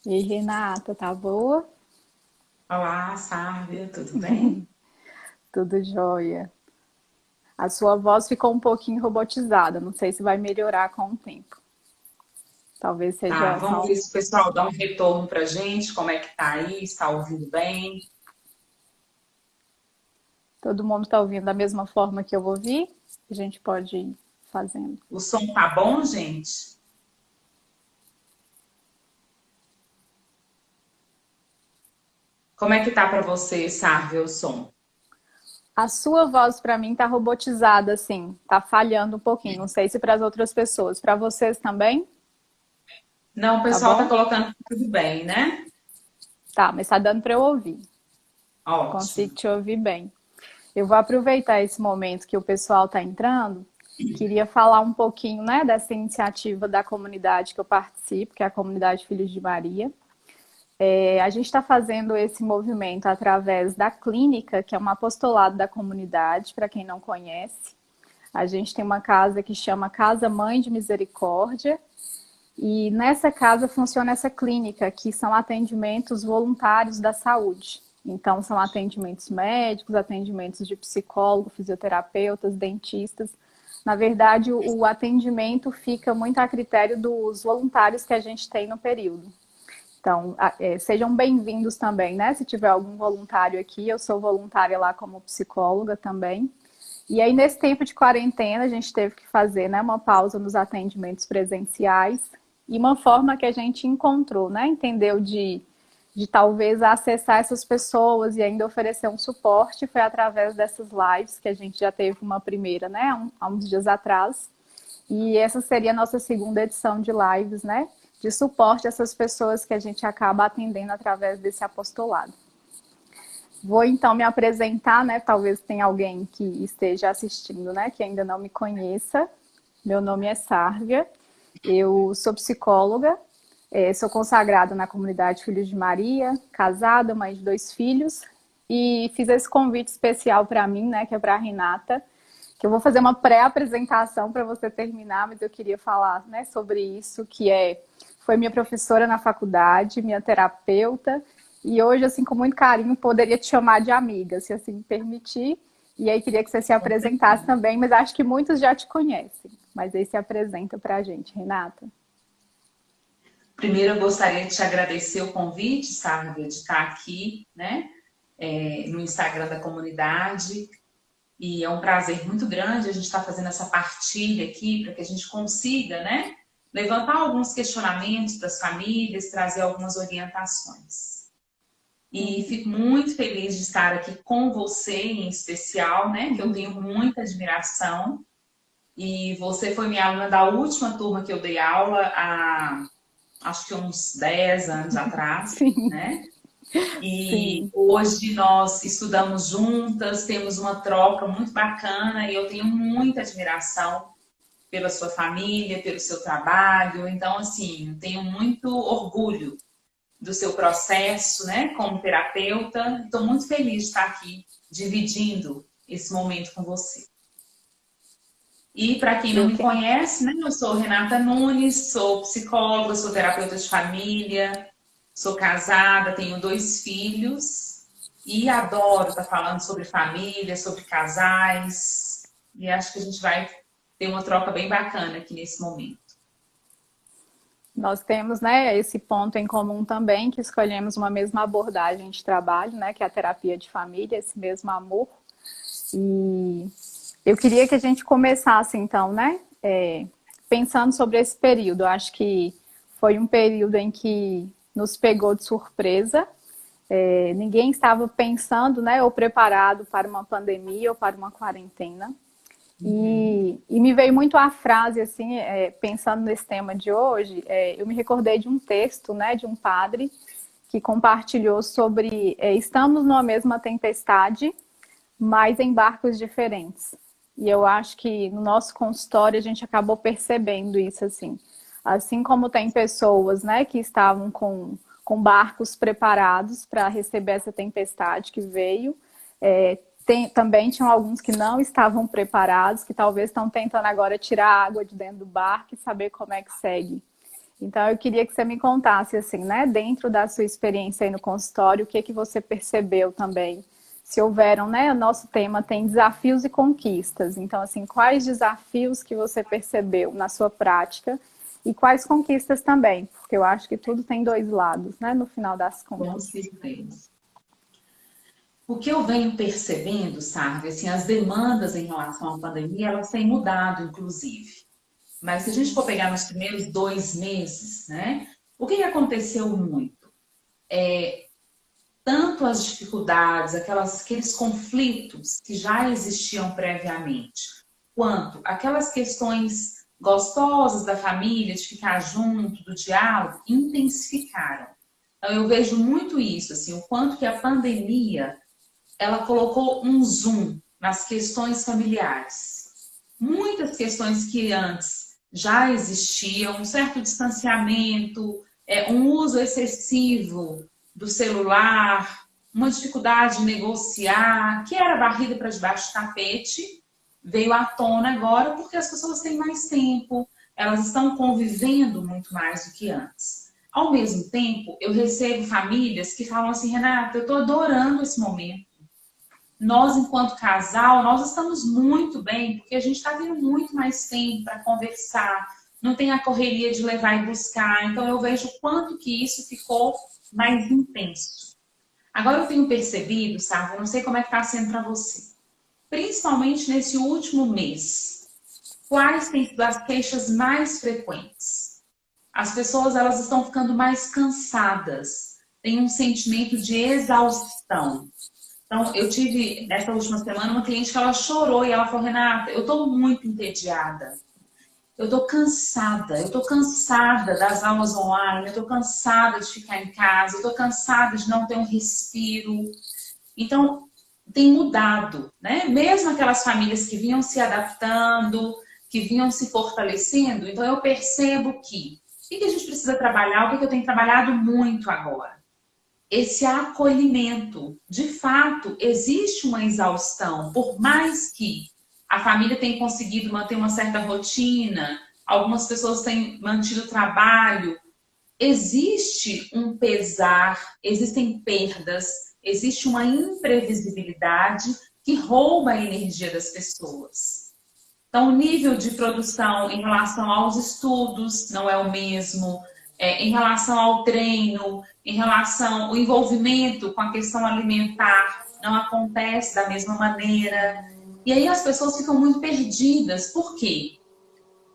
E aí, Renata, tá boa? Olá, Sárvia, tudo bem? Tudo jóia. A sua voz ficou um pouquinho robotizada, não sei se vai melhorar com o tempo. Talvez Tá, seja vamos só ver um... se o pessoal dá um retorno pra gente, como é que tá aí, está ouvindo bem? Todo mundo tá ouvindo da mesma forma que eu ouvi? A gente pode ir fazendo. O som tá bom, gente? Como é que tá para você, Sárvia, o som? A sua voz para mim tá robotizada, assim, tá falhando um pouquinho. Não sei se para as outras pessoas. Para vocês também? Não, o Tá pessoal tá bom? colocando que tudo bem, né? Tá, mas tá dando para eu ouvir. Consigo Ótimo. te ouvir bem. Eu vou aproveitar esse momento que o pessoal está entrando. Queria falar um pouquinho, né, dessa iniciativa da comunidade que eu participo, que é a comunidade Filhos de Maria. A gente está fazendo esse movimento através da clínica, que é um apostolado da comunidade, para quem não conhece. A gente tem uma casa que chama Casa Mãe de Misericórdia, e nessa casa funciona essa clínica, que são atendimentos voluntários da saúde. Então, são atendimentos médicos, atendimentos de psicólogo, fisioterapeutas, dentistas. Na verdade, o atendimento fica muito a critério dos voluntários que a gente tem no período. Então, sejam bem-vindos também, né? Se tiver algum voluntário aqui, eu sou voluntária lá como psicóloga também. E aí, nesse tempo de quarentena, a gente teve que fazer, né, uma pausa nos atendimentos presenciais. E uma forma que a gente encontrou, né, entendeu de talvez acessar essas pessoas e ainda oferecer um suporte foi através dessas lives, que a gente já teve uma primeira, né, há uns dias atrás. E essa seria a nossa segunda edição de lives, né, de suporte a essas pessoas que a gente acaba atendendo através desse apostolado. Vou então me apresentar, né? Talvez tenha alguém que esteja assistindo, né? Que ainda não me conheça. Meu nome é Sárvia, eu sou psicóloga, sou consagrada na comunidade Filhos de Maria, casada, mãe de dois filhos, e fiz esse convite especial para mim, né? Que é para a Renata, que eu vou fazer uma pré-apresentação para você terminar, mas eu queria falar, né, sobre isso, foi minha professora na faculdade, minha terapeuta, e hoje, assim, com muito carinho, poderia te chamar de amiga, se assim me permitir. E aí queria que você se Com apresentasse certeza. também, mas acho que muitos já te conhecem. Mas aí se apresenta para a gente, Renata. Primeiro, eu gostaria de te agradecer o convite, Sárvia, de estar aqui, né, no Instagram da comunidade. E é um prazer muito grande a gente estar fazendo essa partilha aqui para que a gente consiga, né, levantar alguns questionamentos das famílias, trazer algumas orientações. E Uhum. fico muito feliz de estar aqui com você em especial, né, que eu tenho muita admiração. E você foi minha aluna da última turma que eu dei aula há, acho que uns 10 anos atrás, Sim, né? E sim. hoje nós estudamos juntas, temos uma troca muito bacana e eu tenho muita admiração pela sua família, pelo seu trabalho. Então, assim, eu tenho muito orgulho do seu processo, né, como terapeuta. Estou muito feliz de estar aqui dividindo esse momento com você. E para quem não Eu me que... conhece, né, eu sou Renata Nunes, sou psicóloga, sou terapeuta de família, sou casada, tenho dois filhos e adoro estar falando sobre família, sobre casais. E acho que a gente vai ter uma troca bem bacana aqui nesse momento. Nós temos, né, esse ponto em comum também, que escolhemos uma mesma abordagem de trabalho, né, que é a terapia de família, esse mesmo amor. E eu queria que a gente começasse, então, né, pensando sobre esse período. Eu acho que foi um período em que nos pegou de surpresa. Ninguém estava pensando, né, ou preparado para uma pandemia ou para uma quarentena. Uhum. E me veio muito a frase, assim, pensando nesse tema de hoje, eu me recordei de um texto, né, de um padre que compartilhou sobre estamos numa mesma tempestade, mas em barcos diferentes. E eu acho que no nosso consultório a gente acabou percebendo isso, assim. Assim como tem pessoas, né, que estavam com barcos preparados para receber essa tempestade que veio, também tinham alguns que não estavam preparados, que talvez estão tentando agora tirar a água de dentro do barco e saber como é que segue. Então, eu queria que você me contasse, assim, né, dentro da sua experiência aí no consultório, o que que você percebeu também? Se houveram, né, o nosso tema tem desafios e conquistas. Então, assim, quais desafios que você percebeu na sua prática e quais conquistas também? Porque eu acho que tudo tem dois lados, né, no final das Com contas. certeza. O que eu venho percebendo, sabe, assim, as demandas em relação à pandemia, elas têm mudado, inclusive. Mas se a gente for pegar nos primeiros 2 meses, né, o que aconteceu muito? Tanto as dificuldades, aqueles conflitos que já existiam previamente, quanto aquelas questões gostosas da família, de ficar junto, do diálogo, intensificaram. Então, eu vejo muito isso, assim, o quanto que a pandemia, ela colocou um zoom nas questões familiares. Muitas questões que antes já existiam, um certo distanciamento, um uso excessivo do celular, uma dificuldade de negociar, que era varrida para debaixo do tapete, veio à tona agora porque as pessoas têm mais tempo, elas estão convivendo muito mais do que antes. Ao mesmo tempo, eu recebo famílias que falam assim, Renata, eu estou adorando esse momento. Nós, enquanto casal, nós estamos muito bem, porque a gente está tendo muito mais tempo para conversar, não tem a correria de levar e buscar. Então, eu vejo o quanto que isso ficou mais intenso. Agora, eu tenho percebido, sabe, eu não sei como é que está sendo para você, principalmente nesse último mês, quais têm sido as queixas mais frequentes? As pessoas, elas estão ficando mais cansadas, têm um sentimento de exaustão. Então, eu tive, nessa última semana, uma cliente que ela chorou e ela falou, Renata, eu estou muito entediada. Eu estou cansada das aulas online, eu estou cansada de ficar em casa, eu estou cansada de não ter um respiro. Então, tem mudado, né? Mesmo aquelas famílias que vinham se adaptando, que vinham se fortalecendo, então eu percebo que o que a gente precisa trabalhar, o que eu tenho trabalhado muito agora? Esse acolhimento. De fato, existe uma exaustão, por mais que a família tenha conseguido manter uma certa rotina, algumas pessoas têm mantido o trabalho, existe um pesar, existem perdas, existe uma imprevisibilidade que rouba a energia das pessoas. Então, o nível de produção em relação aos estudos não é o mesmo, em relação ao treino, em relação ao envolvimento com a questão alimentar, não acontece da mesma maneira. E aí as pessoas ficam muito perdidas. Por quê?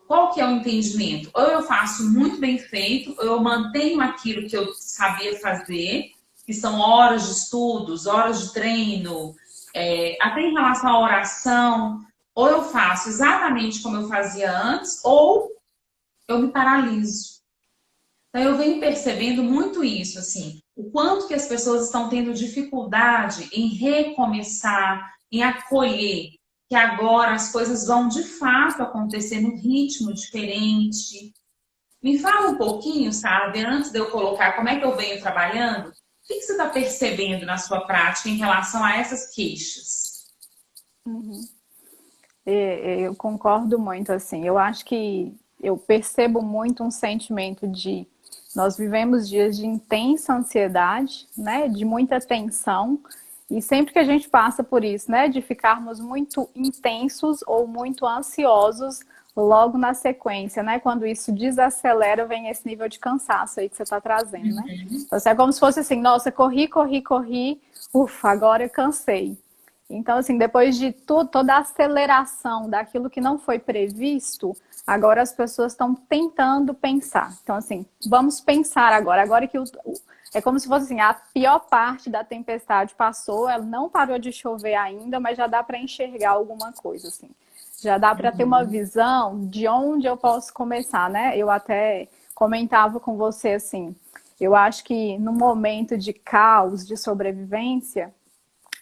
Qual que é o entendimento? Ou eu faço muito bem feito, ou eu mantenho aquilo que eu sabia fazer, que são horas de estudos, horas de treino, até em relação à oração, ou eu faço exatamente como eu fazia antes, ou eu me paraliso. Então, eu venho percebendo muito isso, assim, o quanto que as pessoas estão tendo dificuldade em recomeçar, em acolher, que agora as coisas vão de fato acontecer num ritmo diferente. Me fala um pouquinho, sabe, antes de eu colocar como é que eu venho trabalhando, o que você está percebendo na sua prática em relação a essas queixas? Uhum. Eu concordo muito, assim. Eu acho que eu percebo muito um sentimento de nós vivemos dias de intensa ansiedade, né? De muita tensão. E sempre que a gente passa por isso, né? De ficarmos muito intensos ou muito ansiosos logo na sequência, né? Quando isso desacelera, vem esse nível de cansaço aí que você está trazendo, né? Então, é como se fosse assim, nossa, corri, corri, corri, ufa, agora eu cansei. Então, assim, depois de toda a aceleração daquilo que não foi previsto, agora as pessoas estão tentando pensar. Então, assim, vamos pensar agora. Agora que é como se fosse assim, a pior parte da tempestade passou, ela não parou de chover ainda, mas já dá para enxergar alguma coisa, assim. Já dá para ter uma visão de onde eu posso começar, né? Eu até comentava com você, assim, eu acho que no momento de caos, de sobrevivência,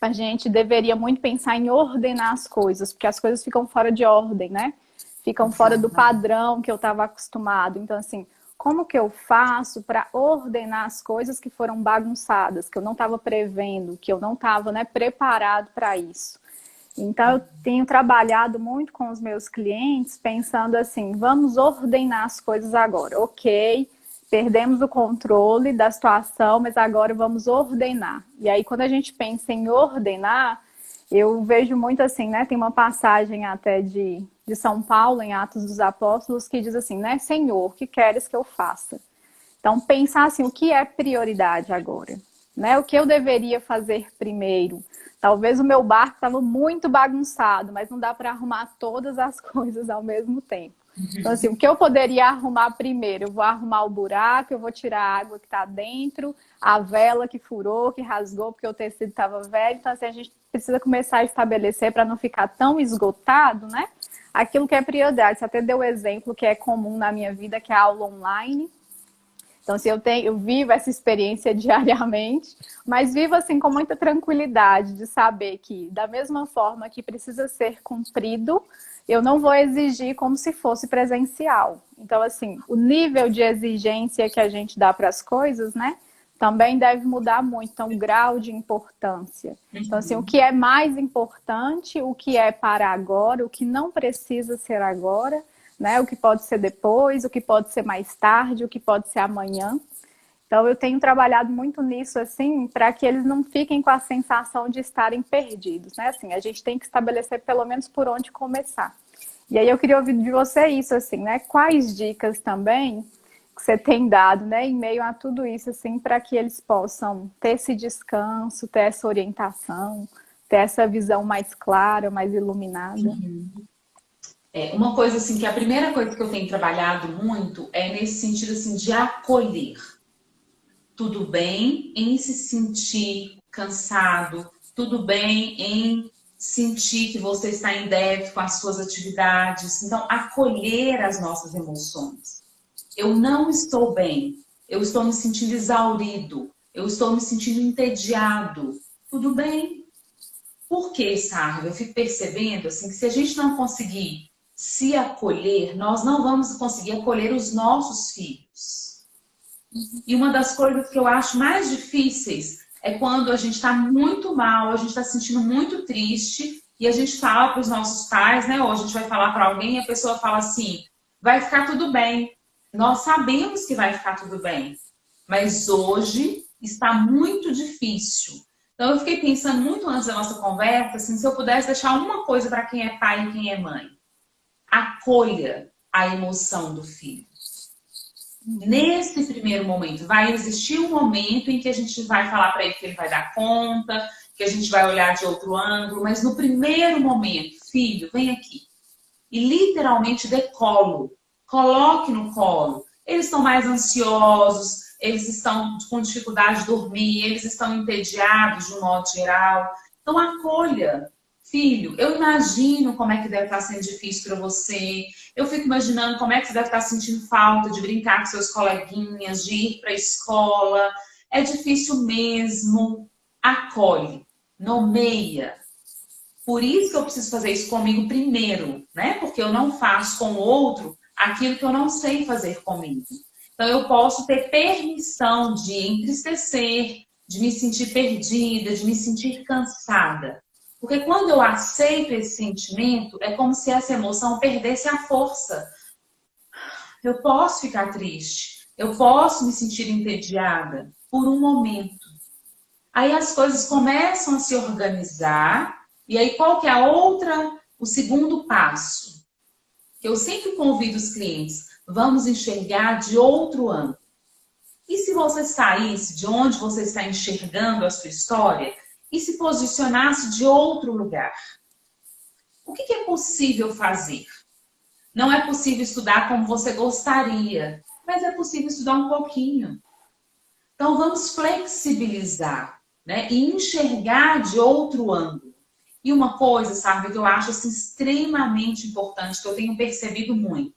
a gente deveria muito pensar em ordenar as coisas, porque as coisas ficam fora de ordem, né? Ficam fora do padrão que eu estava acostumado. Então, assim, como que eu faço para ordenar as coisas que foram bagunçadas, que eu não estava prevendo, que eu não estava, né, preparado para isso? Então, eu tenho trabalhado muito com os meus clientes, pensando assim, vamos ordenar as coisas agora. Ok, perdemos o controle da situação, mas agora vamos ordenar. E aí, quando a gente pensa em ordenar, eu vejo muito assim, né? Tem uma passagem até de São Paulo, em Atos dos Apóstolos, que diz assim, né? Senhor, o que queres que eu faça? Então, pensar assim, o que é prioridade agora? Né? O que eu deveria fazer primeiro? Talvez o meu barco estava muito bagunçado, mas não dá para arrumar todas as coisas ao mesmo tempo. Então, assim, o que eu poderia arrumar primeiro? Eu vou arrumar o buraco, eu vou tirar a água que está dentro, a vela que furou, que rasgou porque o tecido estava velho. Então, assim, a gente precisa começar a estabelecer para não ficar tão esgotado, né? Aquilo que é prioridade. Você até deu o exemplo que é comum na minha vida, que é a aula online. Então, assim, eu vivo essa experiência diariamente, mas vivo assim com muita tranquilidade de saber que, da mesma forma que precisa ser cumprido, eu não vou exigir como se fosse presencial. Então, assim, o nível de exigência que a gente dá para as coisas, né, também deve mudar muito. Então, o grau de importância. Então, assim, o que é mais importante, o que é para agora, o que não precisa ser agora, né, o que pode ser depois, o que pode ser mais tarde, o que pode ser amanhã. Então, eu tenho trabalhado muito nisso, assim, para que eles não fiquem com a sensação de estarem perdidos, né? Assim, a gente tem que estabelecer pelo menos por onde começar. E aí eu queria ouvir de você isso, assim, né? Quais dicas também que você tem dado, né, em meio a tudo isso, assim, para que eles possam ter esse descanso, ter essa orientação, ter essa visão mais clara, mais iluminada? Uma coisa, assim, que a primeira coisa que eu tenho trabalhado muito é nesse sentido, assim, de acolher. Tudo bem em se sentir cansado, tudo bem em sentir que você está em débito com as suas atividades. Então, acolher as nossas emoções. Eu não estou bem, eu estou me sentindo exaurido, eu estou me sentindo entediado. Tudo bem. Por que, Sara? Eu fico percebendo assim, que se a gente não conseguir se acolher, nós não vamos conseguir acolher os nossos filhos. E uma das coisas que eu acho mais difíceis é quando a gente está muito mal, a gente está se sentindo muito triste e a gente fala para os nossos pais, né? Ou a gente vai falar para alguém e a pessoa fala assim, vai ficar tudo bem. Nós sabemos que vai ficar tudo bem, mas hoje está muito difícil. Então eu fiquei pensando muito antes da nossa conversa, assim, se eu pudesse deixar uma coisa para quem é pai e quem é mãe. Acolha a emoção do filho. Nesse primeiro momento, vai existir um momento em que a gente vai falar para ele que ele vai dar conta, que a gente vai olhar de outro ângulo, mas no primeiro momento, filho, vem aqui. E literalmente dê colo. Coloque no colo. Eles estão mais ansiosos, eles estão com dificuldade de dormir, eles estão entediados de um modo geral. Então acolha. Filho, eu imagino como é que deve estar sendo difícil para você. Eu fico imaginando como é que você deve estar sentindo falta de brincar com seus coleguinhas, de ir para a escola. É difícil mesmo. Acolhe, nomeia. Por isso que eu preciso fazer isso comigo primeiro, né? Porque eu não faço com o outro aquilo que eu não sei fazer comigo. Então eu posso ter permissão de entristecer, de me sentir perdida, de me sentir cansada. Porque quando eu aceito esse sentimento, é como se essa emoção perdesse a força. Eu posso ficar triste, eu posso me sentir entediada por um momento. Aí as coisas começam a se organizar, e aí qual que é o segundo passo? Eu sempre convido os clientes, vamos enxergar de outro ângulo. E se você saísse de onde você está enxergando a sua história e se posicionasse de outro lugar? O que é possível fazer? Não é possível estudar como você gostaria, mas é possível estudar um pouquinho. Então vamos flexibilizar, né? E enxergar de outro ângulo. E uma coisa, sabe, que eu acho assim, extremamente importante, que eu tenho percebido muito,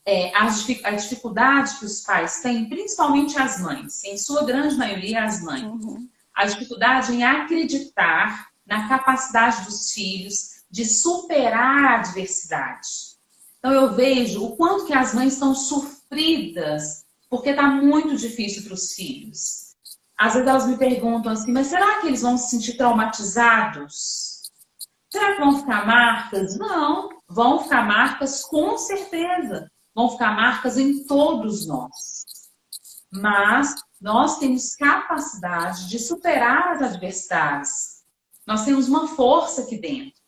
é a dificuldade que os pais têm, principalmente as mães, em sua grande maioria as mães. A dificuldade em acreditar na capacidade dos filhos de superar a adversidade. Então eu vejo o quanto que as mães estão sofridas porque está muito difícil para os filhos. Às vezes elas me perguntam assim, mas será que eles vão se sentir traumatizados? Será que vão ficar marcas? Não, vão ficar marcas com certeza. Vão ficar marcas em todos nós. mas nós temos capacidade de superar as adversidades. Nós temos uma força aqui dentro.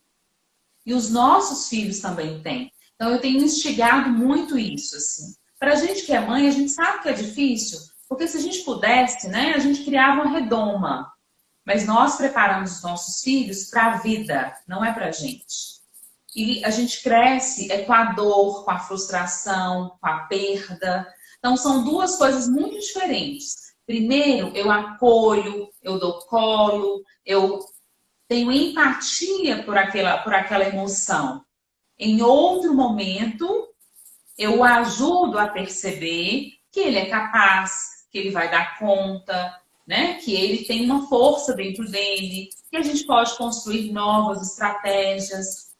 E os nossos filhos também têm. Então, eu tenho instigado muito isso, assim. Para a gente que é mãe, a gente sabe que é difícil, porque se a gente pudesse, né, a gente criava uma redoma. Mas nós preparamos os nossos filhos para a vida, não é para a gente. E a gente cresce com a dor, com a frustração, com a perda. Então, são duas coisas muito diferentes. Primeiro, eu acolho, eu dou colo, eu tenho empatia por aquela emoção. Em outro momento, eu o ajudo a perceber que ele é capaz, que ele vai dar conta, né? Que ele tem uma força dentro dele, que a gente pode construir novas estratégias.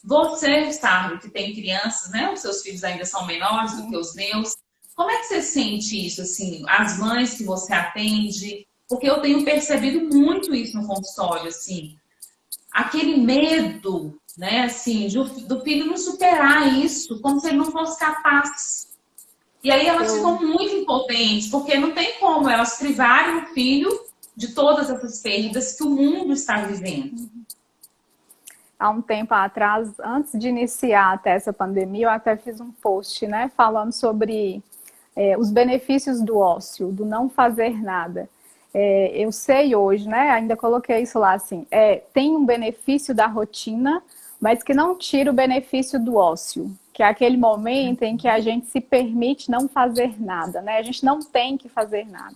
Você sabe que tem crianças, né? Os seus filhos ainda são menores do que os meus. Como é que você sente isso, assim? As mães que você atende? Porque eu tenho percebido muito isso no consultório, assim. Aquele medo, né, assim, do filho não superar isso, como se ele não fosse capaz. E aí elas ficam muito impotentes, porque não tem como elas privarem o filho de todas essas perdas que o mundo está vivendo. Há um tempo atrás, antes de iniciar até essa pandemia, eu até fiz um post, né, falando sobre os benefícios do ócio, do não fazer nada. Eu sei hoje, né, ainda coloquei isso lá assim, tem um benefício da rotina, mas que não tira o benefício do ócio, que é aquele momento em que a gente se permite não fazer nada, né? A gente não tem que fazer nada.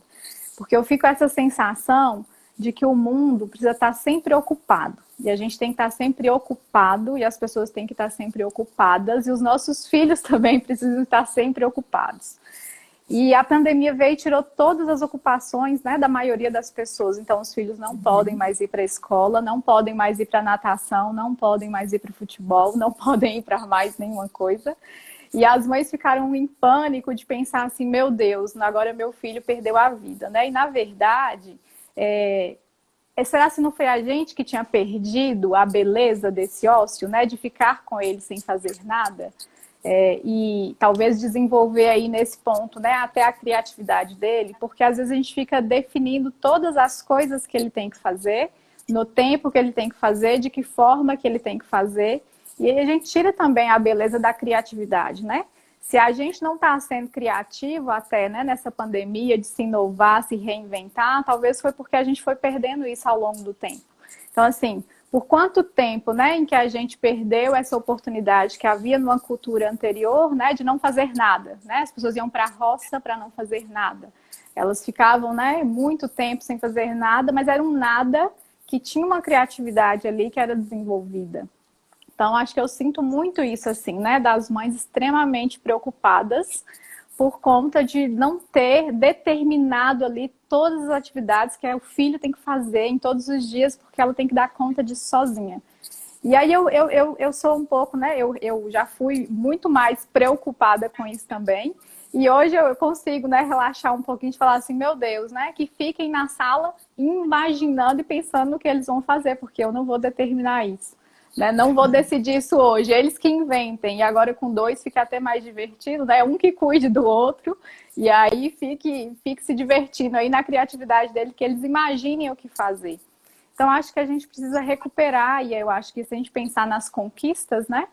Porque eu fico com essa sensação de que o mundo precisa estar sempre ocupado. E a gente tem que estar sempre ocupado, e as pessoas têm que estar sempre ocupadas, e os nossos filhos também precisam estar sempre ocupados. E a pandemia veio e tirou todas as ocupações, né, da maioria das pessoas. Então, os filhos não podem mais ir para a escola, não podem mais ir para a natação, não podem mais ir para o futebol, não podem ir para mais nenhuma coisa. E as mães ficaram em pânico de pensar assim, meu Deus, agora meu filho perdeu a vida, né? E, na verdade, será que não foi a gente que tinha perdido a beleza desse ócio, né? De ficar com ele sem fazer nada? E talvez desenvolver aí nesse ponto, né, até a criatividade dele, porque às vezes a gente fica definindo todas as coisas que ele tem que fazer, no tempo que ele tem que fazer, de que forma que ele tem que fazer, e aí a gente tira também a beleza da criatividade, né? Se a gente não está sendo criativo até, né, nessa pandemia de se inovar, se reinventar, talvez foi porque a gente foi perdendo isso ao longo do tempo. Então, assim, por quanto tempo, né, em que a gente perdeu essa oportunidade que havia numa cultura anterior, né, de não fazer nada, né? As pessoas iam para a roça para não fazer nada. Elas ficavam, né, muito tempo sem fazer nada, mas era um nada que tinha uma criatividade ali que era desenvolvida. Então, acho que eu sinto muito isso, assim, né, das mães extremamente preocupadas por conta de não ter determinado ali todas as atividades que o filho tem que fazer em todos os dias, porque ela tem que dar conta disso sozinha. E aí eu sou um pouco, né, eu já fui muito mais preocupada com isso também, e hoje eu consigo, né, relaxar um pouquinho de falar assim, meu Deus, né, que fiquem na sala imaginando e pensando no que eles vão fazer, porque eu não vou determinar isso. Né? Não vou decidir isso hoje, eles que inventem. E agora com 2 fica até mais divertido, né? Um que cuide do outro, e aí fique se divertindo aí na criatividade dele, que eles imaginem o que fazer. Então, acho que a gente precisa recuperar, e eu acho que se a gente pensar nas conquistas, né?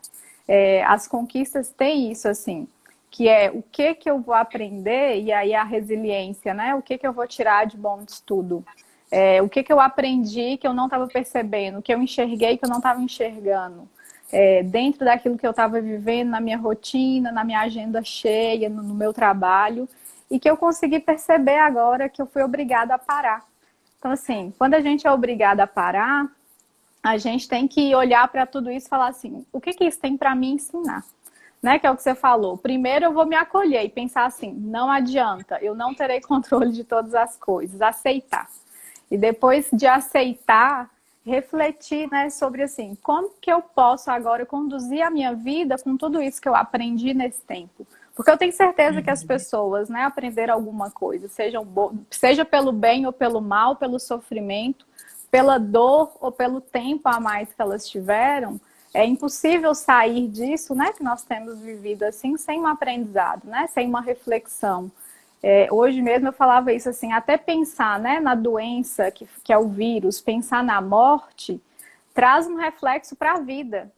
As conquistas têm isso, assim, que é o que eu vou aprender, e aí a resiliência, né? O que eu vou tirar de bom de tudo. O que eu aprendi que eu não estava percebendo, o que eu enxerguei que eu não estava enxergando, dentro daquilo que eu estava vivendo na minha rotina, na minha agenda cheia, no meu trabalho, e que eu consegui perceber agora que eu fui obrigada a parar. Então, assim, quando a gente é obrigada a parar, a gente tem que olhar para tudo isso e falar assim, o que isso tem para me ensinar? Né, que é o que você falou. Primeiro eu vou me acolher e pensar assim, não adianta, eu não terei controle de todas as coisas, aceitar. E depois de aceitar, refletir, né, sobre assim, como que eu posso agora conduzir a minha vida com tudo isso que eu aprendi nesse tempo. Porque eu tenho certeza que as pessoas, né, aprenderam alguma coisa, seja pelo bem ou pelo mal, pelo sofrimento, pela dor ou pelo tempo a mais que elas tiveram. É impossível sair disso, né, que nós temos vivido assim, sem um aprendizado, né, sem uma reflexão. Hoje mesmo eu falava isso assim, até pensar, né, na doença que é o vírus, pensar na morte, traz um reflexo para a vida,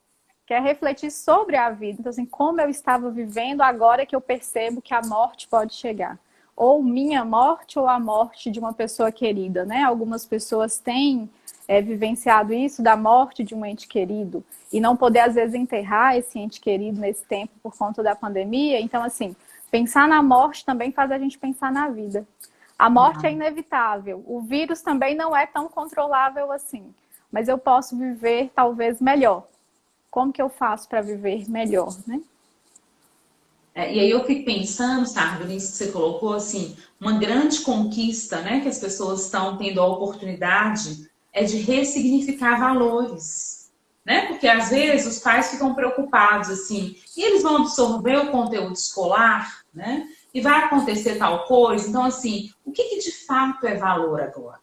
que é refletir sobre a vida. Então, assim, como eu estava vivendo agora que eu percebo que a morte pode chegar. Ou minha morte ou a morte de uma pessoa querida, né? Algumas pessoas têm vivenciado isso da morte de um ente querido e não poder, às vezes, enterrar esse ente querido nesse tempo por conta da pandemia. Então, assim, pensar na morte também faz a gente pensar na vida. A morte é inevitável. O vírus também não é tão controlável assim. Mas eu posso viver, talvez, melhor. Como que eu faço para viver melhor, né? E aí eu fico pensando, sabe, nisso que você colocou, assim, uma grande conquista, né, que as pessoas estão tendo a oportunidade é de ressignificar valores, né? Porque às vezes os pais ficam preocupados, assim, e eles vão absorver o conteúdo escolar, né? E vai acontecer tal coisa. Então, assim, o que de fato é valor agora?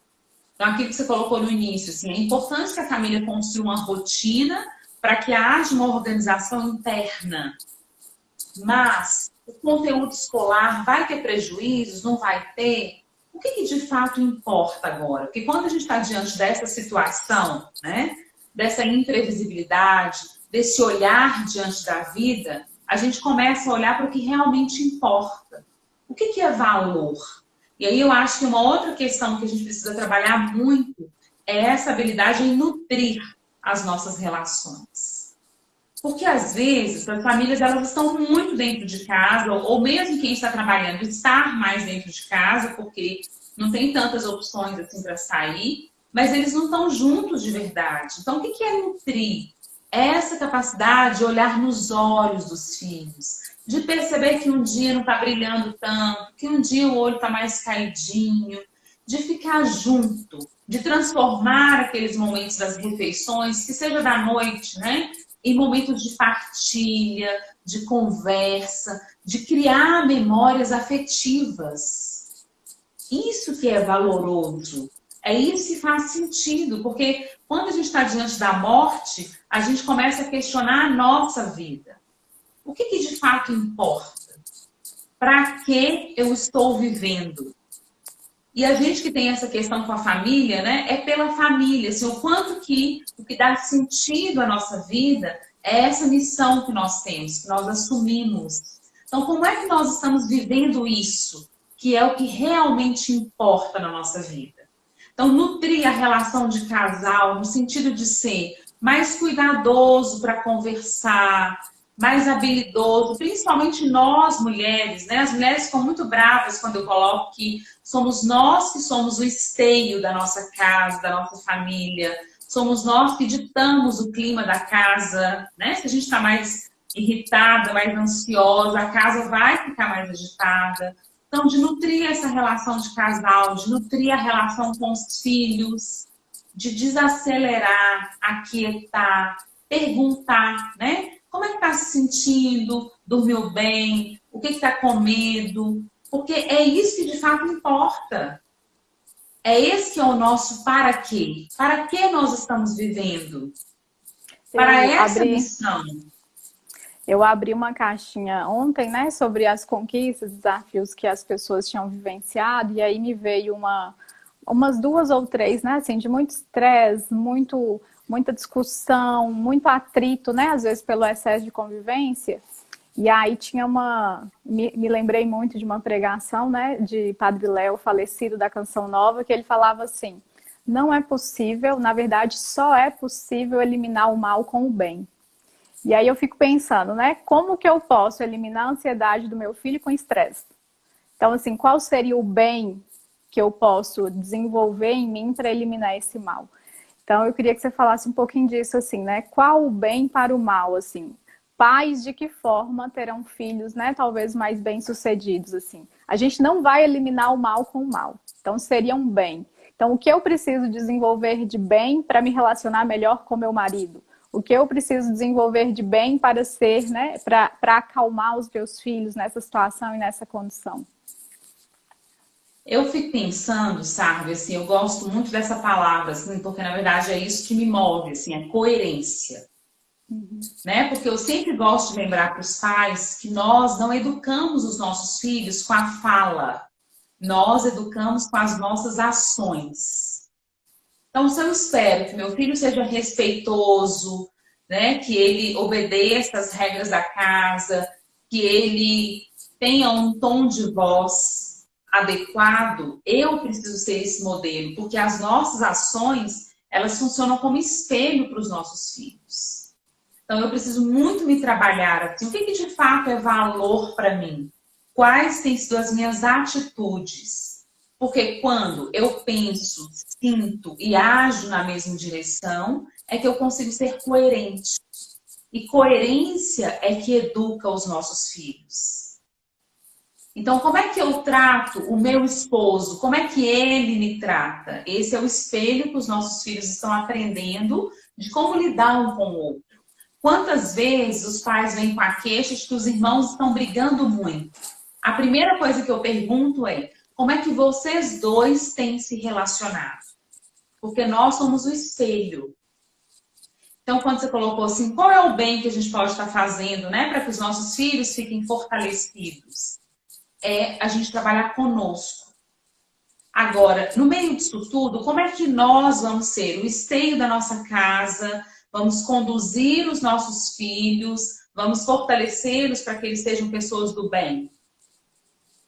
Então, aquilo que você colocou no início, assim, é importante que a família construa uma rotina para que haja uma organização interna. Mas o conteúdo escolar vai ter prejuízos? Não vai ter? O que de fato importa agora? Porque quando a gente está diante dessa situação, né, dessa imprevisibilidade, desse olhar diante da vida, a gente começa a olhar para o que realmente importa. O que é valor? E aí eu acho que uma outra questão que a gente precisa trabalhar muito é essa habilidade em nutrir as nossas relações. Porque às vezes as famílias elas estão muito dentro de casa, ou mesmo quem está trabalhando estar mais dentro de casa, porque não tem tantas opções assim para sair, mas eles não estão juntos de verdade. Então o que é nutrir? É essa capacidade de olhar nos olhos dos filhos, de perceber que um dia não está brilhando tanto, que um dia o olho está mais caidinho, de ficar junto, de transformar aqueles momentos das refeições, que seja da noite, né? Em momentos de partilha, de conversa, de criar memórias afetivas. Isso que é valoroso. É isso que faz sentido, porque quando a gente está diante da morte, a gente começa a questionar a nossa vida. O que de fato importa? Para que eu estou vivendo? E a gente que tem essa questão com a família, né? É pela família, assim, o quanto que o que dá sentido à nossa vida é essa missão que nós temos, que nós assumimos. Então, como é que nós estamos vivendo isso, que é o que realmente importa na nossa vida? Então, nutrir a relação de casal no sentido de ser mais cuidadoso para conversar, mais habilidoso, principalmente nós mulheres, né? As mulheres ficam muito bravas quando eu coloco que somos nós que somos o esteio da nossa casa, da nossa família, somos nós que ditamos o clima da casa, né? Se a gente está mais irritada, mais ansiosa, a casa vai ficar mais agitada. Então, de nutrir essa relação de casal, de nutrir a relação com os filhos, de desacelerar, aquietar, perguntar, né? Como é que está se sentindo? Dormiu bem? O que está com medo? Porque é isso que de fato importa. É esse que é o nosso para quê? Para que nós estamos vivendo? Para essa missão. Eu abri uma caixinha ontem, né, sobre as conquistas, desafios que as pessoas tinham vivenciado, e aí me veio umas 2 ou 3, né, assim, de muito estresse, muita discussão, muito atrito, né, às vezes pelo excesso de convivência. E aí tinha me lembrei muito de uma pregação, né, de Padre Léo, falecido, da Canção Nova, que ele falava assim: não é possível, na verdade, só é possível eliminar o mal com o bem. E aí eu fico pensando, né, como que eu posso eliminar a ansiedade do meu filho com estresse? Então, assim, qual seria o bem que eu posso desenvolver em mim para eliminar esse mal? Então, eu queria que você falasse um pouquinho disso, assim, né? Qual o bem para o mal, assim? Pais de que forma terão filhos, né? Talvez mais bem-sucedidos, assim. A gente não vai eliminar o mal com o mal. Então, seria um bem. Então, o que eu preciso desenvolver de bem para me relacionar melhor com meu marido? O que eu preciso desenvolver de bem para ser, né? Para acalmar os meus filhos nessa situação e nessa condição? Eu fico pensando, sabe, assim, eu gosto muito dessa palavra, assim, porque na verdade é isso que me move, assim, é coerência. Né? Porque eu sempre gosto de lembrar para os pais que nós não educamos os nossos filhos com a fala. Nós educamos com as nossas ações. Então, se eu espero que meu filho seja respeitoso, né, que ele obedeça as regras da casa, que ele tenha um tom de voz adequado, eu preciso ser esse modelo, porque as nossas ações, elas funcionam como espelho para os nossos filhos. Então, eu preciso muito me trabalhar assim. O que de fato é valor para mim? Quais têm sido as minhas atitudes? Porque quando eu penso, sinto e ajo na mesma direção, é que eu consigo ser coerente. E coerência é que educa os nossos filhos. Então, como é que eu trato o meu esposo? Como é que ele me trata? Esse é o espelho que os nossos filhos estão aprendendo de como lidar um com o outro. Quantas vezes os pais vêm com a queixa de que os irmãos estão brigando muito? A primeira coisa que eu pergunto é: como é que vocês dois têm se relacionado? Porque nós somos o espelho. Então, quando você colocou assim, qual é o bem que a gente pode estar fazendo, né, para que os nossos filhos fiquem fortalecidos? É a gente trabalhar conosco. Agora, no meio disso tudo, como é que nós vamos ser o esteio da nossa casa? Vamos conduzir os nossos filhos, vamos fortalecê-los para que eles sejam pessoas do bem,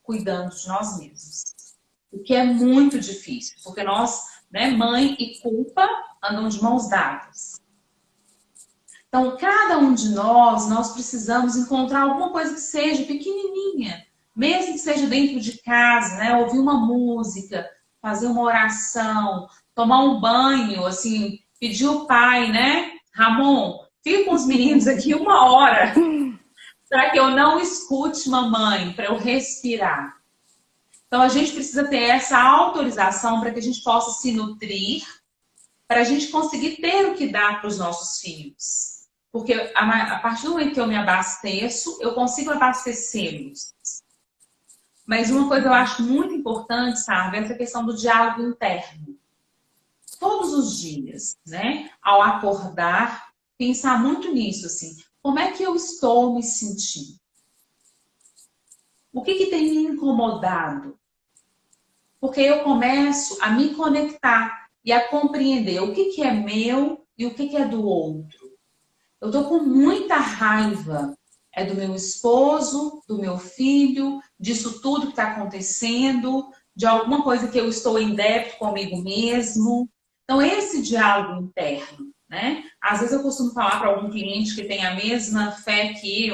cuidando de nós mesmos. O que é muito difícil, porque nós, né, mãe e culpa andam de mãos dadas. Então, cada um de nós precisamos encontrar alguma coisa que seja pequenininha, mesmo que seja dentro de casa, né, ouvir uma música, fazer uma oração, tomar um banho, assim, pedir o pai, né? Ramon, fica com os meninos aqui 1 hora para que eu não escute mamãe, para eu respirar. Então, a gente precisa ter essa autorização para que a gente possa se nutrir, para a gente conseguir ter o que dar para os nossos filhos. Porque a partir do momento que eu me abasteço, eu consigo abastecê-los. Mas uma coisa que eu acho muito importante, sabe, é essa questão do diálogo interno. Todos os dias, né, ao acordar, pensar muito nisso, assim, como é que eu estou me sentindo? O que tem me incomodado? Porque eu começo a me conectar e a compreender o que é meu e o que é do outro. Eu estou com muita raiva, é do meu esposo, do meu filho, disso tudo que está acontecendo, de alguma coisa que eu estou em débito comigo mesmo. Então, esse diálogo interno, né? Às vezes eu costumo falar para algum cliente que tem a mesma fé que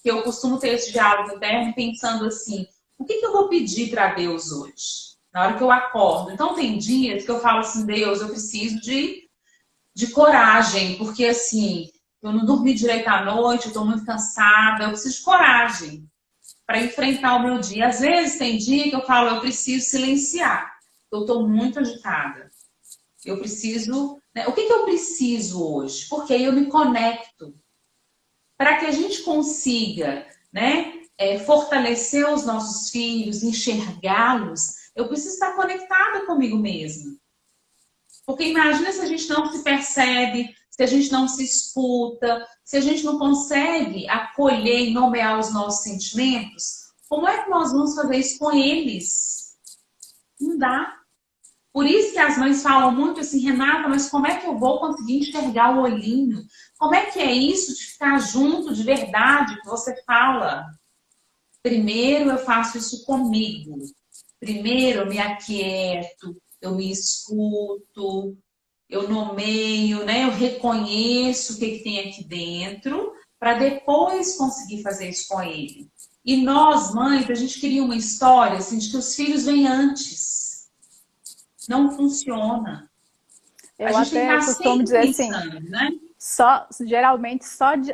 eu costumo ter esse diálogo interno pensando assim, o que eu vou pedir para Deus hoje? Na hora que eu acordo. Então, tem dias que eu falo assim, Deus, eu preciso de coragem, porque assim, eu não dormi direito à noite, eu estou muito cansada, eu preciso de coragem para enfrentar o meu dia. Às vezes tem dia que eu falo, eu preciso silenciar, eu estou muito agitada. Eu preciso, né? O que eu preciso hoje? Porque aí eu me conecto. Para que a gente consiga, né, fortalecer os nossos filhos, enxergá-los, eu preciso estar conectada comigo mesma. Porque imagina se a gente não se percebe, se a gente não se escuta, se a gente não consegue acolher e nomear os nossos sentimentos, como é que nós vamos fazer isso com eles? Não dá. Por isso que as mães falam muito assim, Renata, mas como é que eu vou conseguir enxergar o olhinho? Como é que é isso de ficar junto de verdade que você fala? Primeiro eu faço isso comigo. Primeiro eu me aquieto, eu me escuto, eu nomeio, né? Eu reconheço o que tem aqui dentro para depois conseguir fazer isso com ele. E nós, mães, a gente queria uma história assim, de que os filhos vêm antes. Não funciona. Eu até costumo dizer assim, né? Geralmente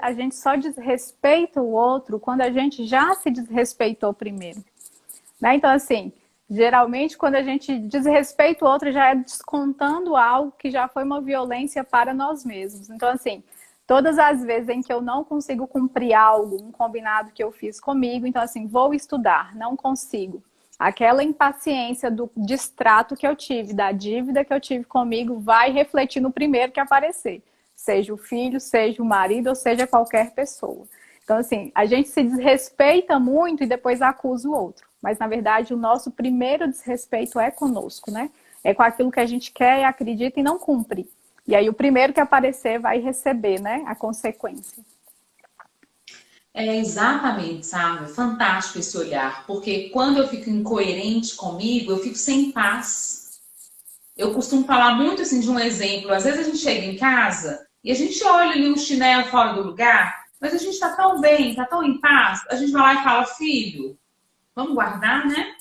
a gente só desrespeita o outro quando a gente já se desrespeitou primeiro. Né? Então, assim, geralmente quando a gente desrespeita o outro, já é descontando algo que já foi uma violência para nós mesmos. Então, assim, todas as vezes em que eu não consigo cumprir algo, um combinado que eu fiz comigo, então, assim, vou estudar, não consigo. Aquela impaciência do distrato que eu tive, da dívida que eu tive comigo, vai refletir no primeiro que aparecer. Seja o filho, seja o marido, ou seja qualquer pessoa. Então, assim, a gente se desrespeita muito e depois acusa o outro. Mas, na verdade, o nosso primeiro desrespeito é conosco, né? É com aquilo que a gente quer e acredita e não cumpre. E aí, o primeiro que aparecer vai receber, né? A consequência. É exatamente, sabe? Fantástico esse olhar, porque quando eu fico incoerente comigo, eu fico sem paz. Eu costumo falar muito assim de um exemplo. Às vezes a gente chega em casa e a gente olha ali um chinelo fora do lugar, mas a gente está tão bem, está tão em paz. A gente vai lá e fala, filho, vamos guardar, né?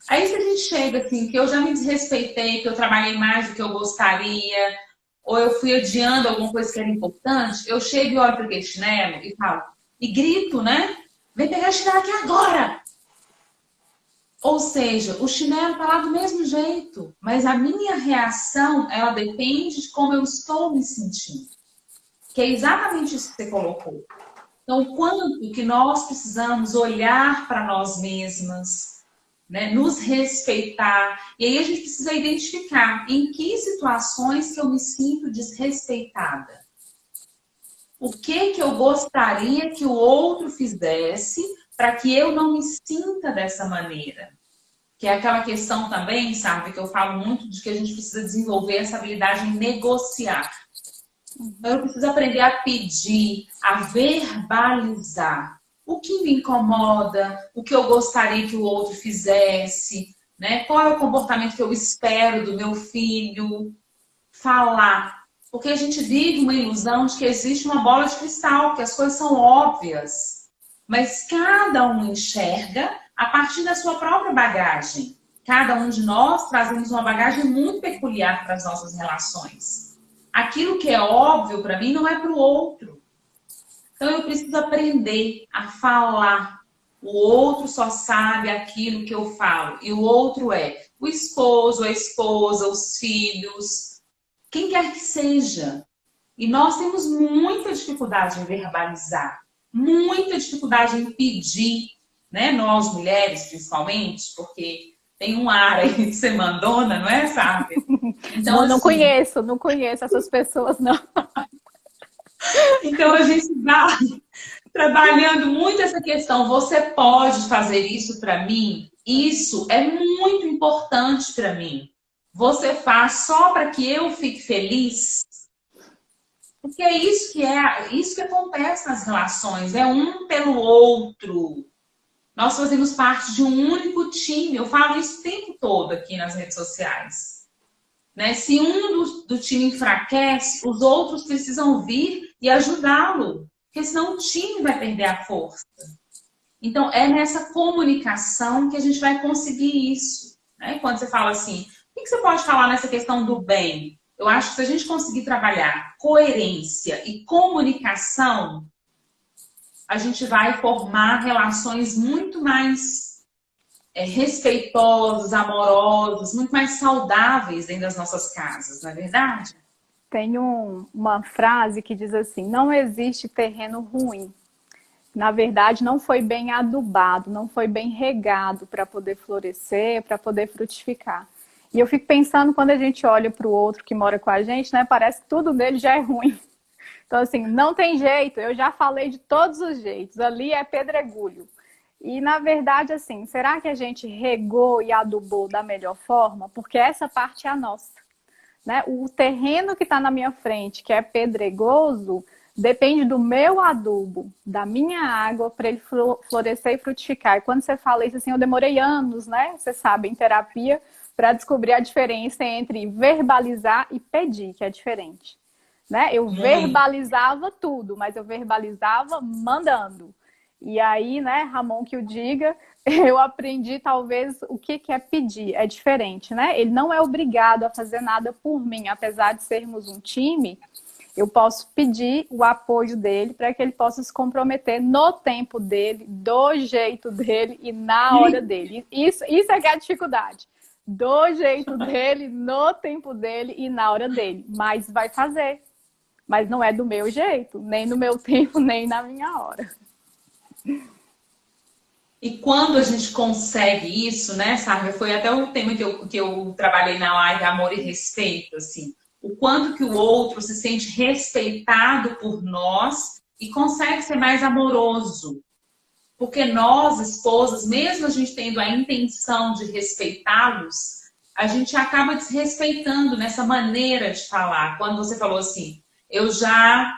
Aí se a gente chega assim, que eu já me desrespeitei, que eu trabalhei mais do que eu gostaria, ou eu fui adiando alguma coisa que era importante, eu chego e olho para aquele chinelo e falo, e grito, né? Vem pegar o chinelo aqui agora! Ou seja, o chinelo está lá do mesmo jeito, mas a minha reação, ela depende de como eu estou me sentindo. Que é exatamente isso que você colocou. Então, o quanto que nós precisamos olhar para nós mesmas, né? Nos respeitar. E aí a gente precisa identificar em que situações que eu me sinto desrespeitada. O que eu gostaria que o outro fizesse para que eu não me sinta dessa maneira. Que é aquela questão também, sabe, que eu falo muito de que a gente precisa desenvolver essa habilidade em negociar. Então, eu preciso aprender a pedir, a verbalizar o que me incomoda, o que eu gostaria que o outro fizesse, né? Qual é o comportamento que eu espero do meu filho. Falar. Porque a gente vive uma ilusão de que existe uma bola de cristal, que as coisas são óbvias. Mas cada um enxerga a partir da sua própria bagagem. Cada um de nós trazemos uma bagagem muito peculiar para as nossas relações. Aquilo que é óbvio para mim não é para o outro. Então eu preciso aprender a falar. O outro só sabe aquilo que eu falo. E o outro é o esposo, a esposa, os filhos, quem quer que seja. E nós temos muita dificuldade em verbalizar, muita dificuldade em pedir, né? Nós mulheres, principalmente, porque tem um ar aí de ser mandona, não é, sabe? Então, não conheço essas pessoas, não. Então a gente vai trabalhando muito essa questão. Você pode fazer isso para mim? Isso é muito importante para mim. Você faz só para que eu fique feliz? Porque é isso que acontece nas relações, é um pelo outro. Nós fazemos parte de um único time. Eu falo isso o tempo todo aqui nas redes sociais. Né? Se um do time enfraquece, os outros precisam vir e ajudá-lo, porque senão o time vai perder a força. Então, é nessa comunicação que a gente vai conseguir isso. Né? Quando você fala assim, o que você pode falar nessa questão do bem? Eu acho que se a gente conseguir trabalhar coerência e comunicação, a gente vai formar relações muito mais respeitosas, amorosas, muito mais saudáveis dentro das nossas casas, não é verdade? Tem uma frase que diz assim, não existe terreno ruim. Na verdade, não foi bem adubado, não foi bem regado para poder florescer, para poder frutificar. E eu fico pensando, quando a gente olha para o outro que mora com a gente, né, parece que tudo dele já é ruim. Então, assim, não tem jeito, eu já falei de todos os jeitos, ali é pedregulho. E, na verdade, assim, será que a gente regou e adubou da melhor forma? Porque essa parte é a nossa. Né? O terreno que está na minha frente, que é pedregoso, depende do meu adubo, da minha água, para ele florescer e frutificar. E quando você fala isso, assim, eu demorei anos, né? Você sabe, em terapia, para descobrir a diferença entre verbalizar e pedir, que é diferente. Né? Eu verbalizava tudo, mas eu verbalizava mandando. E aí, né, Ramon que o diga, eu aprendi talvez o que é pedir, é diferente, né? Ele não é obrigado a fazer nada por mim, apesar de sermos um time, eu posso pedir o apoio dele para que ele possa se comprometer no tempo dele, do jeito dele e na hora dele. Isso é que é a dificuldade. Do jeito dele, no tempo dele e na hora dele. Mas vai fazer. Mas não é do meu jeito, nem no meu tempo, nem na minha hora. E quando a gente consegue isso, né, Sárvia? Foi até um tema que eu trabalhei na live, amor e respeito, assim. O quanto que o outro se sente respeitado por nós e consegue ser mais amoroso. Porque nós, esposas, mesmo a gente tendo a intenção de respeitá-los, a gente acaba desrespeitando nessa maneira de falar. Quando você falou assim, eu já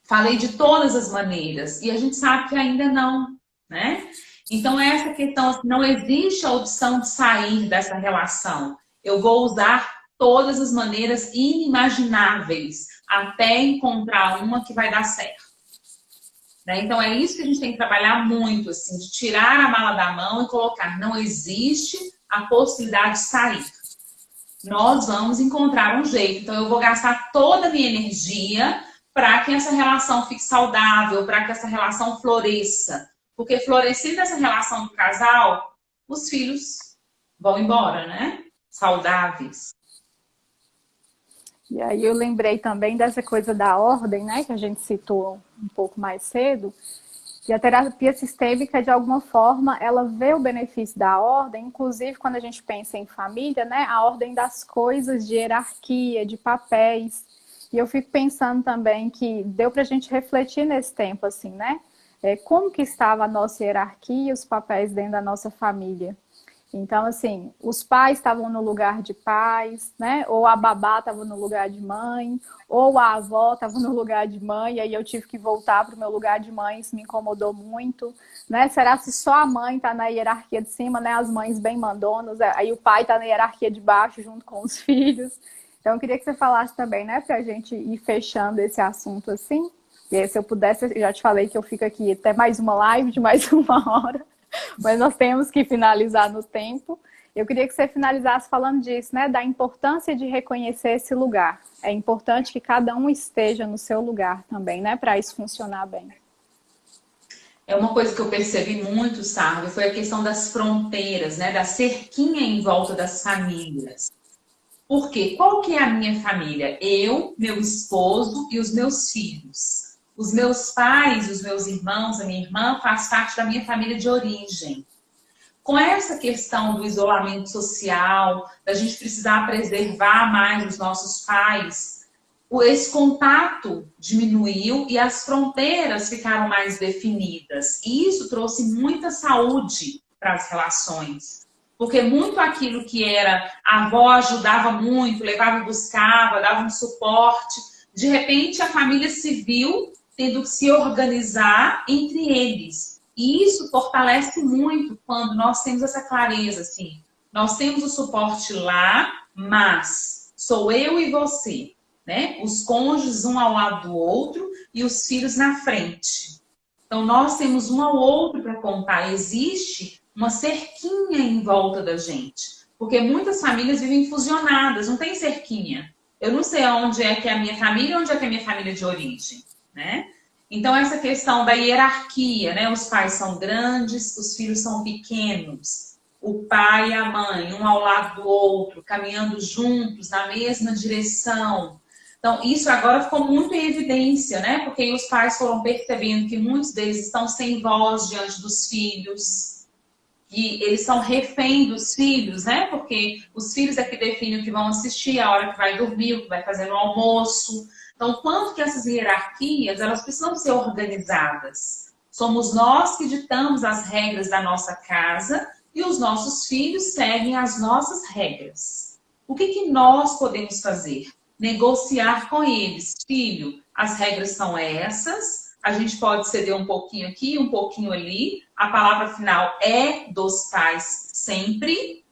falei de todas as maneiras, e a gente sabe que ainda não, né? Então, essa questão, assim, não existe a opção de sair dessa relação. Eu vou usar todas as maneiras inimagináveis até encontrar uma que vai dar certo. Né? Então, é isso que a gente tem que trabalhar muito, assim, de tirar a mala da mão e colocar. Não existe a possibilidade de sair. Nós vamos encontrar um jeito. Então, eu vou gastar toda a minha energia para que essa relação fique saudável, para que essa relação floresça. Porque florescendo essa relação do casal, os filhos vão embora, né? Saudáveis. E aí eu lembrei também dessa coisa da ordem, né? Que a gente citou um pouco mais cedo. E a terapia sistêmica, de alguma forma, ela vê o benefício da ordem, inclusive quando a gente pensa em família, né? A ordem das coisas, de hierarquia, de papéis. E eu fico pensando também que deu para a gente refletir nesse tempo, assim, né? Como que estava a nossa hierarquia, os papéis dentro da nossa família. Então, assim, os pais estavam no lugar de pais, né? Ou a babá estava no lugar de mãe, ou a avó estava no lugar de mãe, e aí eu tive que voltar para o meu lugar de mãe, isso me incomodou muito, né? Será se só a mãe está na hierarquia de cima, né? As mães bem mandonas, aí o pai está na hierarquia de baixo junto com os filhos. Então, eu queria que você falasse também, né? Para a gente ir fechando esse assunto assim. E aí, se eu pudesse, eu já te falei que eu fico aqui até mais uma live de mais uma hora. Mas nós temos que finalizar no tempo. Eu queria que você finalizasse falando disso, né? Da importância de reconhecer esse lugar. É importante que cada um esteja no seu lugar também, né? Para isso funcionar bem. É uma coisa que eu percebi muito, Sárvia, foi a questão das fronteiras, né? Da cerquinha em volta das famílias. Por quê? Qual que é a minha família? Eu, meu esposo e os meus filhos. Os meus pais, os meus irmãos, a minha irmã faz parte da minha família de origem. Com essa questão do isolamento social, da gente precisar preservar mais os nossos pais, esse contato diminuiu e as fronteiras ficaram mais definidas. E isso trouxe muita saúde para as relações. Porque muito aquilo que era a avó ajudava muito, levava e buscava, dava um suporte, de repente a família se viu tendo que se organizar entre eles. E isso fortalece muito quando nós temos essa clareza, assim. Nós temos o suporte lá, mas sou eu e você, né? Os cônjuges um ao lado do outro e os filhos na frente. Então, nós temos um ao outro para contar. Existe uma cerquinha em volta da gente. Porque muitas famílias vivem fusionadas, não tem cerquinha. Eu não sei onde é que é a minha família e onde é que é a minha família de origem, né? Então, essa questão da hierarquia, né? Os pais são grandes, os filhos são pequenos. O pai e a mãe, um ao lado do outro, caminhando juntos na mesma direção. Então, isso agora ficou muito em evidência, né? Porque os pais foram percebendo que muitos deles estão sem voz diante dos filhos. E eles são refém dos filhos, né? Porque os filhos é que definem o que vão assistir, a hora que vai dormir, o que vai fazer no almoço. Então, quanto que essas hierarquias, elas precisam ser organizadas. Somos nós que ditamos as regras da nossa casa e os nossos filhos seguem as nossas regras. O que nós podemos fazer? Negociar com eles. Filho, as regras são essas, a gente pode ceder um pouquinho aqui, um pouquinho ali. A palavra final é dos pais sempre,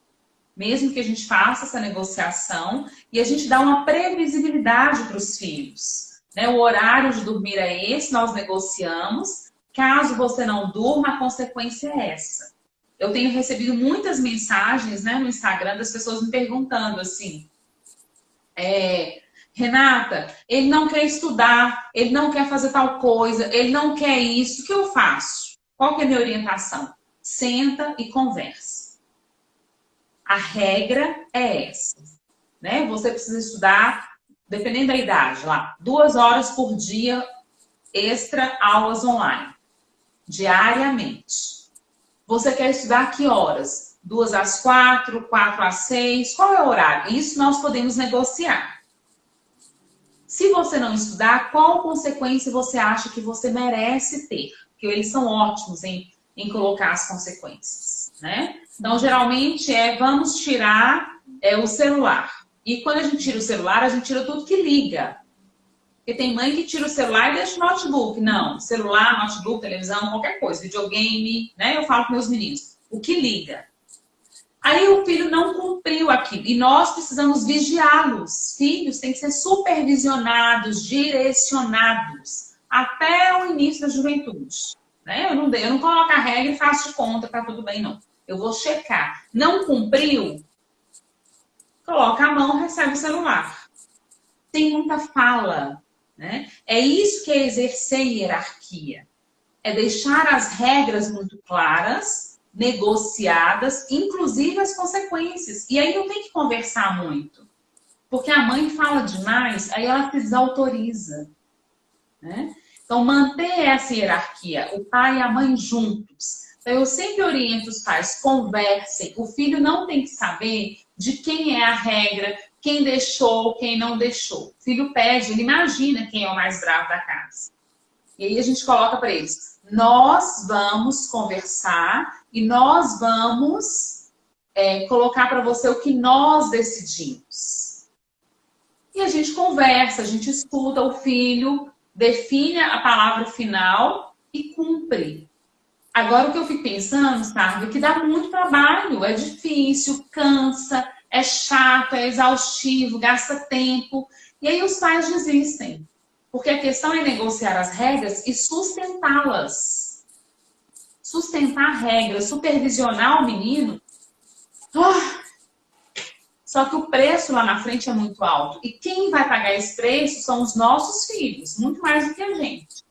mesmo que a gente faça essa negociação, e a gente dá uma previsibilidade para os filhos. Né? O horário de dormir é esse, nós negociamos. Caso você não durma, a consequência é essa. Eu tenho recebido muitas mensagens, né, no Instagram das pessoas me perguntando assim, Renata, ele não quer estudar, ele não quer fazer tal coisa, ele não quer isso, o que eu faço? Qual que é a minha orientação? Senta e conversa. A regra é essa, né? Você precisa estudar, dependendo da idade, lá, 2 horas por dia, extra aulas online, diariamente. Você quer estudar que horas? 2 às 4, 4 às 6, qual é o horário? Isso nós podemos negociar. Se você não estudar, qual consequência você acha que você merece ter? Porque eles são ótimos em colocar as consequências, né? Então, geralmente vamos tirar o celular. E quando a gente tira o celular, a gente tira tudo que liga. Porque tem mãe que tira o celular e deixa o notebook. Não, celular, notebook, televisão, qualquer coisa, videogame, né? Eu falo com meus meninos, o que liga. Aí o filho não cumpriu aquilo. E nós precisamos vigiá-los. Filhos têm que ser supervisionados, direcionados, até o início da juventude. Né? Eu não coloco a regra e faço de conta, tá tudo bem, não. Eu vou checar. Não cumpriu? Coloca a mão, recebe o celular. Tem muita fala. Né? É isso que é exercer hierarquia. É deixar as regras muito claras, negociadas, inclusive as consequências. E aí não tem que conversar muito. Porque a mãe fala demais, aí ela se desautoriza. Né? Então, manter essa hierarquia, o pai e a mãe juntos. Então, eu sempre oriento os pais, conversem. O filho não tem que saber de quem é a regra, quem deixou, quem não deixou. O filho pede, ele imagina quem é o mais bravo da casa. E aí a gente coloca para eles, nós vamos conversar e nós vamos colocar para você o que nós decidimos. E a gente conversa, a gente escuta o filho, define a palavra final e cumpre. Agora o que eu fico pensando, sabe, é que dá muito trabalho, é difícil, cansa, é chato, é exaustivo, gasta tempo. E aí os pais desistem. Porque a questão é negociar as regras e sustentá-las. Sustentar regras, supervisionar o menino. Só que o preço lá na frente é muito alto. E quem vai pagar esse preço são os nossos filhos, muito mais do que a gente.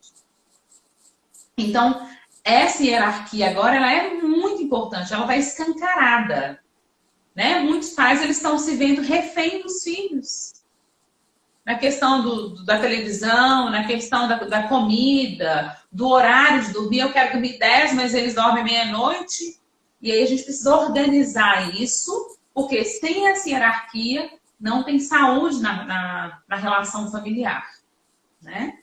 Então, essa hierarquia agora ela é muito importante, ela está escancarada. Né? Muitos pais eles estão se vendo refém dos filhos. Na questão da televisão, na questão da comida, do horário de dormir. Eu quero dormir 10, mas eles dormem meia-noite. E aí a gente precisa organizar isso, porque sem essa hierarquia não tem saúde na relação familiar. Né?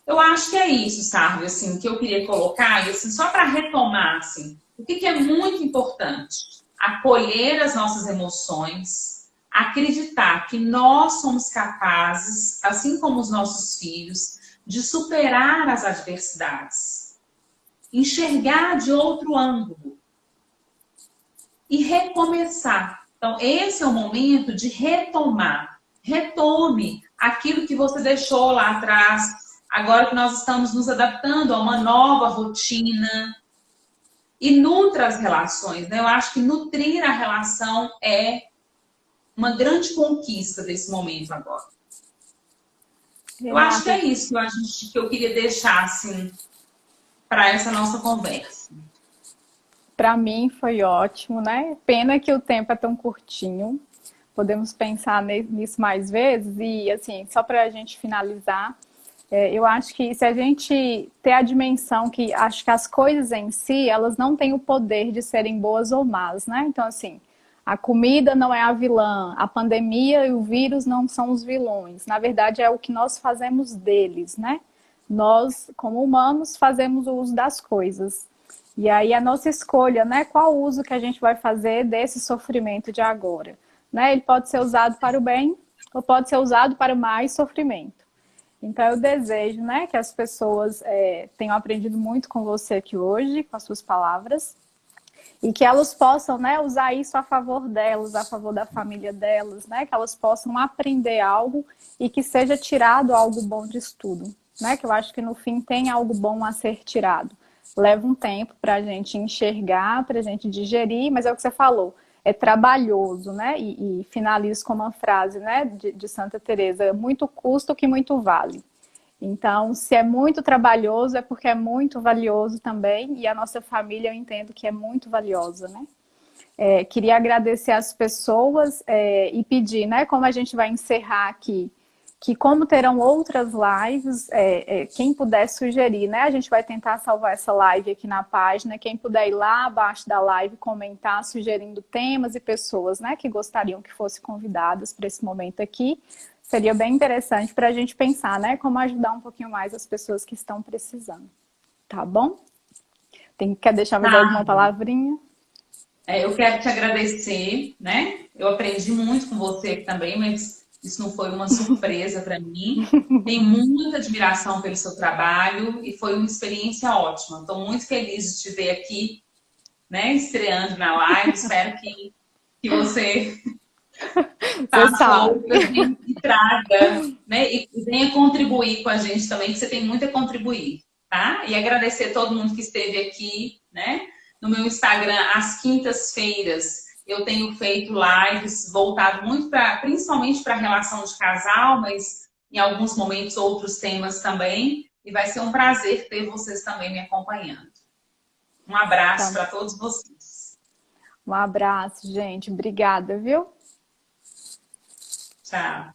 Eu acho que é isso, sabe, assim, que eu queria colocar, e assim, só para retomar, assim, o que é muito importante? Acolher as nossas emoções, acreditar que nós somos capazes, assim como os nossos filhos, de superar as adversidades, enxergar de outro ângulo e recomeçar. Então, esse é o momento de retomar. Retome aquilo que você deixou lá atrás, agora que nós estamos nos adaptando a uma nova rotina. E nutra as relações, né? Eu acho que nutrir a relação é uma grande conquista desse momento agora. Eu acho que é isso que eu queria deixar, assim, para essa nossa conversa. Para mim foi ótimo, né? Pena que o tempo é tão curtinho. Podemos pensar nisso mais vezes. E, assim, só para a gente finalizar, eu acho que se a gente ter a dimensão que acho que as coisas em si, elas não têm o poder de serem boas ou más, né? Então, assim, a comida não é a vilã, a pandemia e o vírus não são os vilões. Na verdade, é o que nós fazemos deles, né? Nós, como humanos, fazemos o uso das coisas. E aí a nossa escolha, né? Qual uso que a gente vai fazer desse sofrimento de agora? Né? Ele pode ser usado para o bem ou pode ser usado para mais sofrimento. Então eu desejo, né, que as pessoas tenham aprendido muito com você aqui hoje, com as suas palavras, e que elas possam, né, usar isso a favor delas, a favor da família delas, né, que elas possam aprender algo e que seja tirado algo bom disso tudo, né, que eu acho que no fim tem algo bom a ser tirado. Leva um tempo para a gente enxergar, para a gente digerir, mas é o que você falou, é trabalhoso, né? E finalizo com uma frase, né, de Santa Teresa: muito custa o que muito vale. Então, se é muito trabalhoso, é porque é muito valioso também, e a nossa família eu entendo que é muito valiosa, né? Queria agradecer às pessoas e pedir, né, como a gente vai encerrar aqui, que como terão outras lives, quem puder sugerir, né? A gente vai tentar salvar essa live aqui na página. Quem puder ir lá abaixo da live, comentar, sugerindo temas e pessoas, né, que gostariam que fossem convidadas para esse momento aqui. Seria bem interessante para a gente pensar, né? Como ajudar um pouquinho mais as pessoas que estão precisando. Tá bom? Quer deixar mais Tá. alguma palavrinha? Eu quero te agradecer, né? Eu aprendi muito com você também, mas isso não foi uma surpresa para mim. Tenho muita admiração pelo seu trabalho e foi uma experiência ótima. Estou muito feliz de te ver aqui, né? Estreando na live. Espero que você Você faça sabe. outras e traga, né? E venha contribuir com a gente também, que você tem muito a contribuir, tá? E agradecer a todo mundo que esteve aqui, né? No meu Instagram, às quintas-feiras, eu tenho feito lives voltado muito para, principalmente para a relação de casal, mas em alguns momentos outros temas também. E vai ser um prazer ter vocês também me acompanhando. Um abraço Tá. para todos vocês. Um abraço, gente. Obrigada, viu? Tchau.